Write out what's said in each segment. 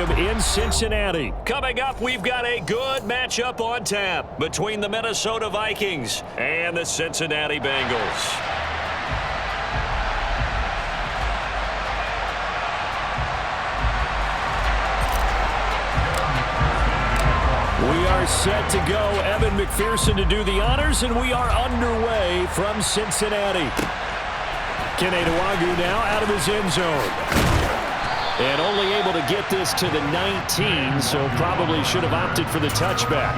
Stadium in Cincinnati. Coming up, we've got a good matchup on tap between the Minnesota Vikings and the Cincinnati Bengals. We are set to go. Evan McPherson to do the honors, and we are underway from Cincinnati. Kene Nwangwu now out of his end zone. And only able to get this to the 19, so probably should have opted for the touchback.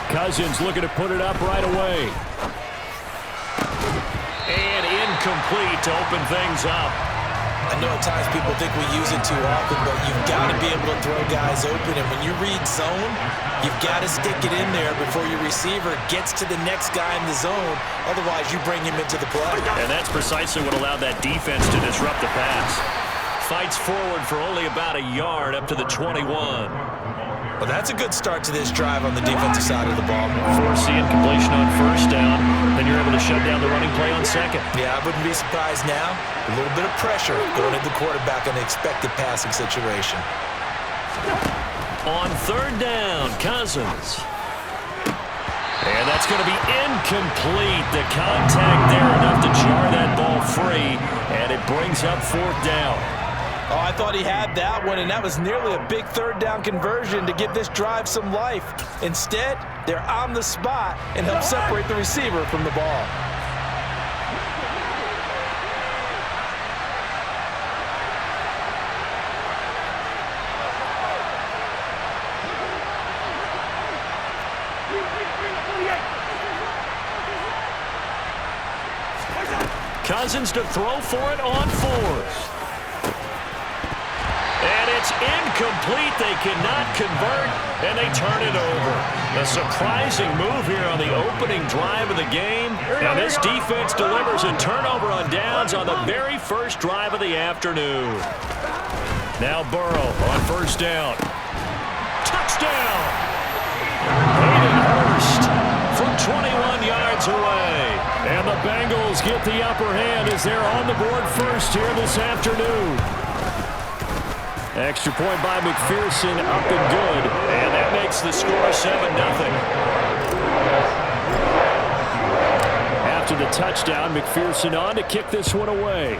Cousins looking to put it up right away. And incomplete to open things up. I know at times people think we use it too often, but you've got to be able to throw guys open. And when you read zone, you've got to stick it in there before your receiver gets to the next guy in the zone. Otherwise, you bring him into the play. And that's precisely what allowed that defense to disrupt the pass. Fights forward for only about a yard up to the 21. Well, that's a good start to this drive on the defensive side of the ball. Forcing completion on first down, then you're able to shut down the running play on second. Yeah, I wouldn't be surprised now. A little bit of pressure going into the quarterback in the expected passing situation. On third down, Cousins. And that's going to be incomplete. The contact there enough to jar that ball free, and it brings up fourth down. Oh, I thought he had that one, and that was nearly a big third down conversion to give this drive some life. Instead, they're on the spot and help separate the receiver from the ball. Cousins to throw for it on fourth. And it's incomplete. They cannot convert, and they turn it over. A surprising move here on the opening drive of the game. And this defense delivers a turnover on downs on the very first drive of the afternoon. Now Burrow on first down. Touchdown! Hayden Hurst from 21 yards away. And the Bengals get the upper hand as they're on the board first here this afternoon. Extra point by McPherson, up and good. And that makes the score 7-0. After the touchdown, McPherson on to kick this one away.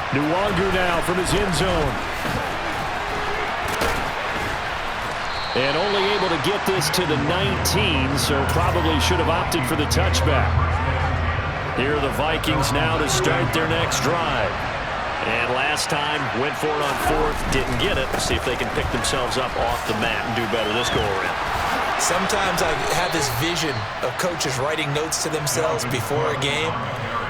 Nwangwu now from his end zone. And only able to get this to the 19, so probably should have opted for the touchback. Here are the Vikings now to start their next drive. And last time, went for it on fourth, didn't get it. See if they can pick themselves up off the mat and do better this go-around. Sometimes I have this vision of coaches writing notes to themselves before a game.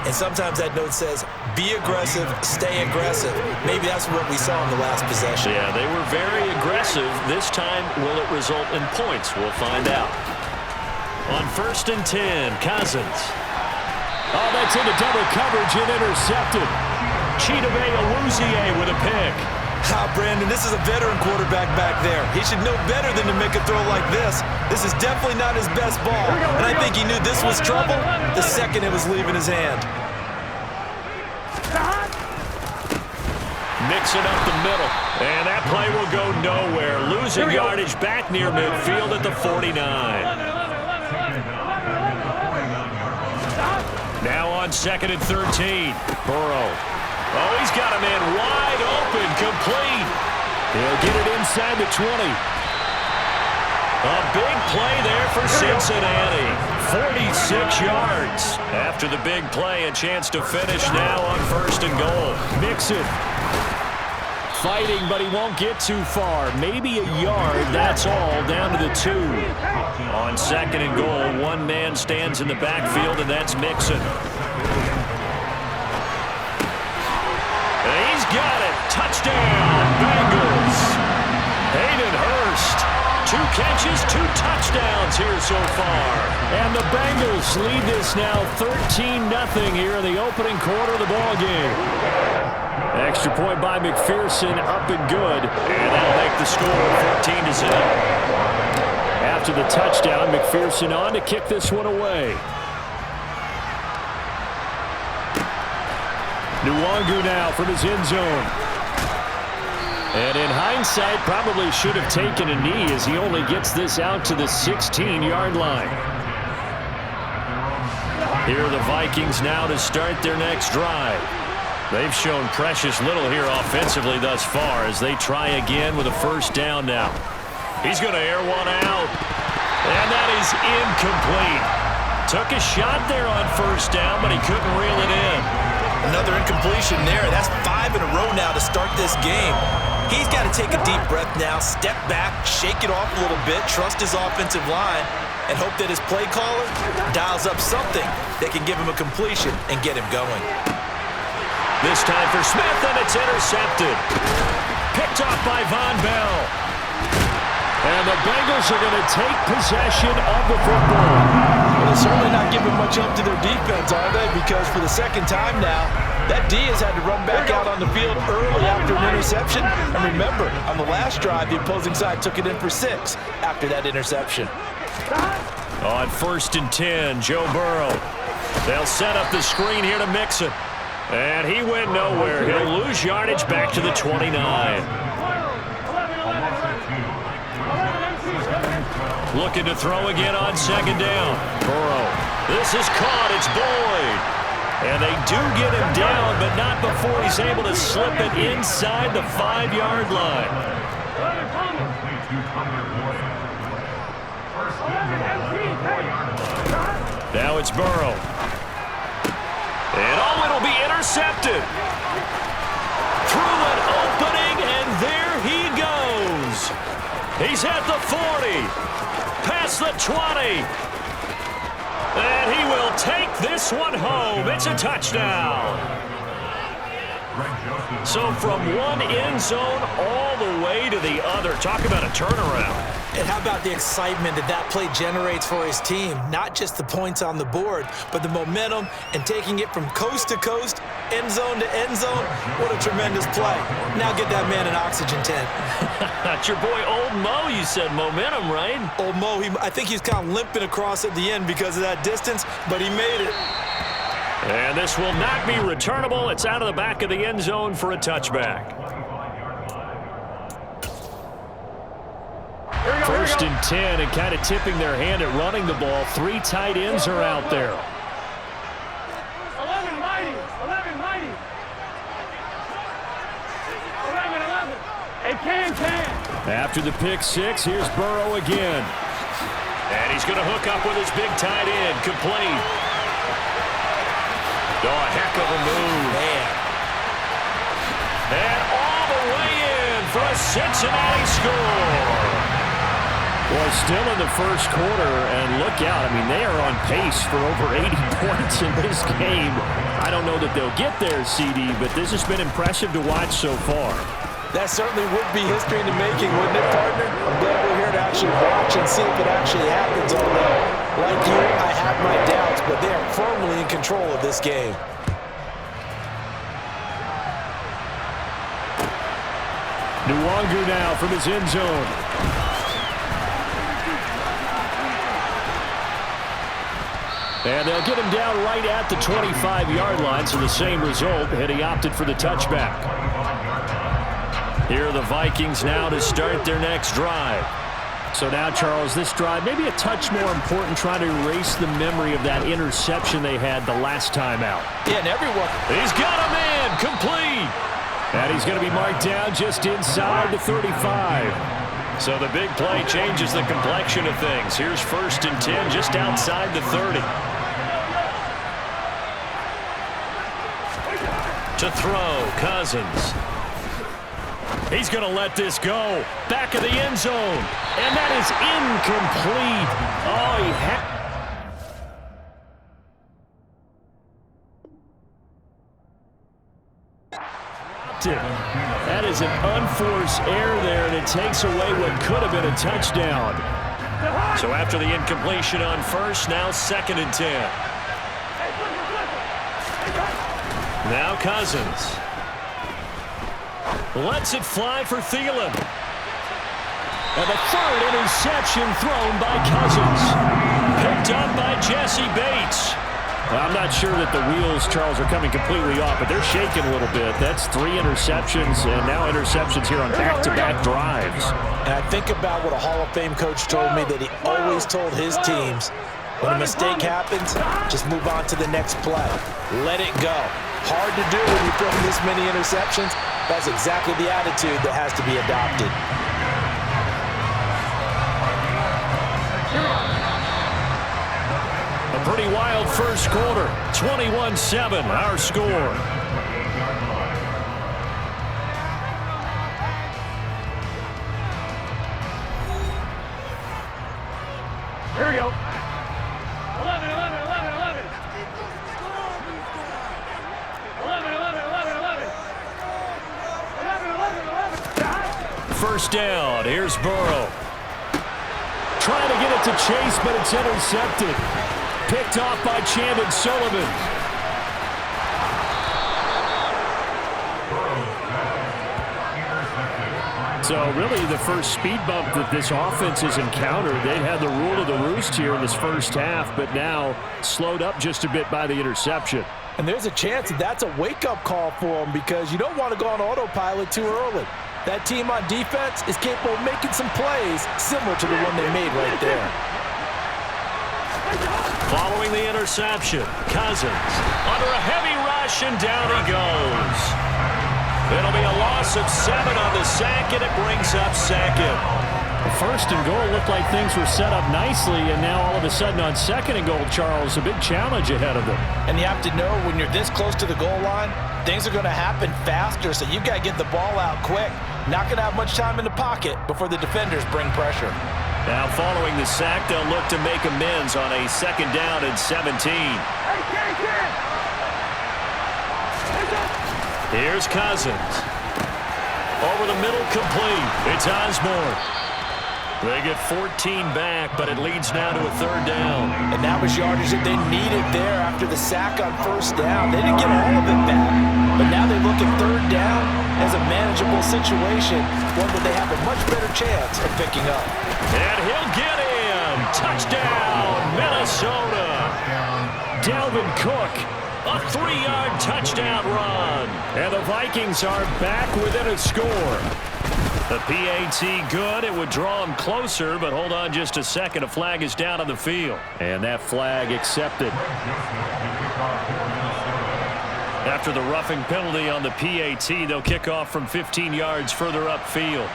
And sometimes that note says, be aggressive, stay aggressive. Maybe that's what we saw in the last possession. Yeah, they were very aggressive. This time, will it result in points? We'll find out. On 1st and 10, Cousins. Oh, that's into double coverage and intercepted. Chidobe Awuzie with a pick. Brandon, this is a veteran quarterback back there. He should know better than to make a throw like this. This is definitely not his best ball. And I think he knew this was trouble the second it was leaving his hand. Mixing up the middle. And that play will go nowhere. Losing yardage back near midfield at the 49. Now on 2nd and 13. Burrow. Oh, he's got a man wide open, complete. He'll get it inside the 20. A big play there for Cincinnati. 46 yards. After the big play, a chance to finish now on 1st and goal. Mixon. Fighting, but he won't get too far. Maybe a yard, that's all, down to the 2. On 2nd and goal, one man stands in the backfield, and that's Mixon. And he's got it. Touchdown, Bengals. Hayden Hurst. 2 catches, 2 touchdowns. touchdowns here so far. And the Bengals lead this now 13-0 here in the opening quarter of the ball game. Extra point by McPherson, up and good. And that'll make the score 14-0. After the touchdown, McPherson on to kick this one away. Nwangu now from his end zone. And in hindsight, probably should have taken a knee as he only gets this out to the 16-yard line. Here are the Vikings now to start their next drive. They've shown precious little here offensively thus far as they try again with a first down now. He's going to air one out. And that is incomplete. Took a shot there on first down, but he couldn't reel it in. Another incompletion there. That's 5 in a row now to start this game. He's got to take a deep breath now, step back, shake it off a little bit, trust his offensive line, and hope that his play caller dials up something that can give him a completion and get him going. This time for Smith, and it's intercepted. Picked off by Von Bell. And the Bengals are going to take possession of the football. Well, they're certainly not giving much up to their defense, are they? Because for the second time now, that D has had to run back out on the field early after an interception. And remember, on the last drive, the opposing side took it in for 6 after that interception. On 1st and 10, Joe Burrow. They'll set up the screen here to Mixon. And he went nowhere. He'll lose yardage back to the 29. Looking to throw again on 2nd down. Burrow. This is caught. It's Boyd. And they do get him down, but not before he's able to slip it inside the 5-yard line. Now it's Burrow. And oh, it'll be intercepted. Through an opening, and there he goes. He's at the 40. Past the 20. And he will take this one home. It's a touchdown. So from one end zone all the way to the other. Talk about a turnaround. And how about the excitement that that play generates for his team? Not just the points on the board, but the momentum and taking it from coast to coast, end zone to end zone. What a tremendous play. Now get that man an oxygen tent. That's your boy Old Mo, you said. Momentum, right? Old Mo, I think he's kind of limping across at the end because of that distance, but he made it. And this will not be returnable. It's out of the back of the end zone for a touchback. 1st and 10, and kind of tipping their hand at running the ball. 3 tight ends are out there. 11 mighty. 11 mighty. 11. Hey, can. After the pick 6, here's Burrow again. And he's going to hook up with his big tight end. Complete. Oh, a heck of a move. Man. And all the way in for a Cincinnati score. Well, still in the first quarter, and look out. I mean, they are on pace for over 80 points in this game. I don't know that they'll get there, CD, but this has been impressive to watch so far. That certainly would be history in the making, wouldn't it, partner? I'm glad we're here to actually watch and see if it actually happens, although, like you, I have my doubts, but they are firmly in control of this game. Nwangu now from his end zone. And they'll get him down right at the 25-yard line, so the same result, and he opted for the touchback. Here are the Vikings now to start their next drive. So now, Charles, this drive maybe a touch more important, trying to erase the memory of that interception they had the last time out. Yeah, and everyone. He's got a man, complete. And he's going to be marked down just inside the 35. So the big play changes the complexion of things. Here's 1st and 10 just outside the 30. To throw, Cousins. He's going to let this go. Back of the end zone. And that is incomplete. Oh, he had... That is an unforced error there, and it takes away what could have been a touchdown. So after the incompletion on first, now 2nd and 10. Now Cousins. Lets it fly for Thielen. And the 3rd interception thrown by Cousins. Picked up by Jesse Bates. Well, I'm not sure that the wheels, Charles, are coming completely off, but they're shaking a little bit. That's 3 interceptions, and now interceptions here on back-to-back drives. And I think about what a Hall of Fame coach told me, that he always told his teams, when a mistake happens, just move on to the next play. Let it go. Hard to do when you throw this many interceptions. That's exactly the attitude that has to be adopted. A pretty wild first quarter. 21-7, our score. Here we go. 11, 11, 11, 11. 11, 11, 11, 11. 11, 11, 11. First down. Here's Burrow. Trying to get it to Chase, but it's intercepted. Picked off by Chandon Sullivan. So really the first speed bump that this offense has encountered. They had the rule of the roost here in this first half, but now slowed up just a bit by the interception. And there's a chance that that's a wake-up call for them, because you don't want to go on autopilot too early. That team on defense is capable of making some plays similar to the one they made right there. Following the interception, Cousins under a heavy rush, and down he goes. It'll be a loss of 7 on the sack, and it brings up 2nd. The 1st and goal looked like things were set up nicely, and now all of a sudden on 2nd and goal, Charles, a big challenge ahead of them. And you have to know, when you're this close to the goal line, things are going to happen faster, so you've got to get the ball out quick. Not going to have much time in the pocket before the defenders bring pressure. Now following the sack, they'll look to make amends on a 2nd down and 17. Here's Cousins. Over the middle, complete. It's Osborne. They get 14 back, but it leads now to a 3rd down. And that was yardage that they needed there after the sack on 1st down. They didn't get all of it back, but now they look at 3rd down as a manageable situation, one that they have a much better chance of picking up. And he'll get him. Touchdown, Minnesota. Dalvin Cook, a 3-yard touchdown run. And the Vikings are back within a score. The PAT good. It would draw him closer, but hold on just a second. A flag is down on the field. And that flag accepted. After the roughing penalty on the PAT, they'll kick off from 15 yards further upfield.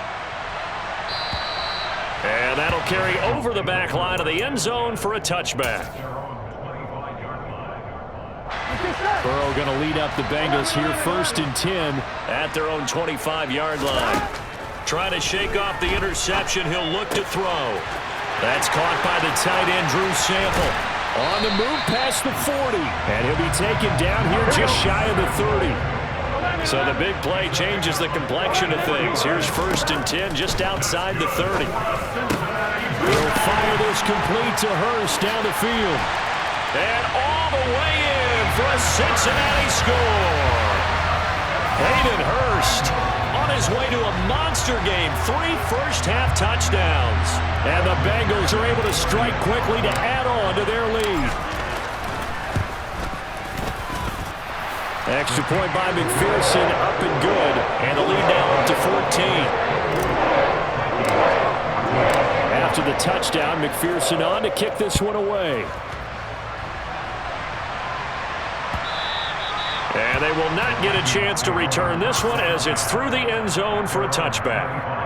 And that'll carry over the back line of the end zone for a touchback. Burrow going to lead up the Bengals here, 1st and 10 at their own 25-yard line. Trying to shake off the interception. He'll look to throw. That's caught by the tight end, Drew Sample. On the move past the 40. And he'll be taken down here just shy of the 30. So the big play changes the complexion of things. Here's 1st and 10 just outside the 30. He'll fire this complete to Hurst down the field. And all the way in for a Cincinnati score. Hayden Hurst on his way to a monster game. 3 first-half touchdowns. And the Bengals are able to strike quickly to add on to their lead. Extra point by McPherson, up and good. And the lead now up to 14. After the touchdown, McPherson on to kick this one away. And they will not get a chance to return this one as it's through the end zone for a touchback.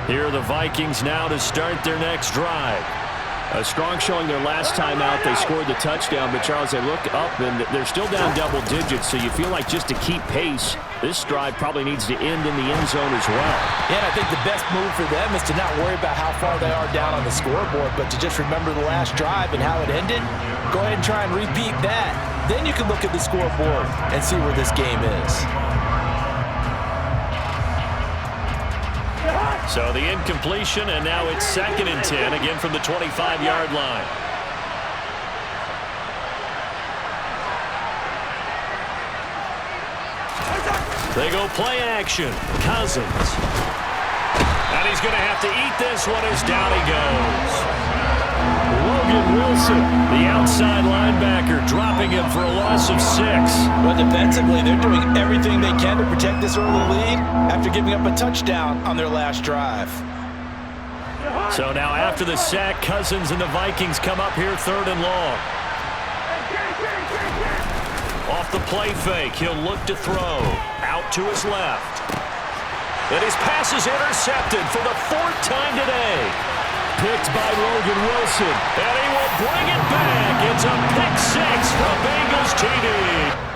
Here are the Vikings now to start their next drive. A strong showing their last time out. They scored the touchdown, but Charles, they look up and they're still down double digits, so you feel like just to keep pace, this drive probably needs to end in the end zone as well. Yeah, and I think the best move for them is to not worry about how far they are down on the scoreboard, but to just remember the last drive and how it ended. Go ahead and try and repeat that. Then you can look at the scoreboard and see where this game is. So the incompletion, and now it's 2nd and 10, again from the 25-yard line. They go play action. Cousins. And he's going to have to eat this one as down he goes. Logan Wilson, the outside linebacker, dropping him for a loss of 6. But defensively, they're doing everything they can to protect this early lead after giving up a touchdown on their last drive. So now after the sack, Cousins and the Vikings come up here 3rd and long. Off the play fake, he'll look to throw. Out to his left. And his pass is intercepted for the 4th time today. Picked by Logan Wilson, and he will bring it back. It's a pick 6 for Bengals TD.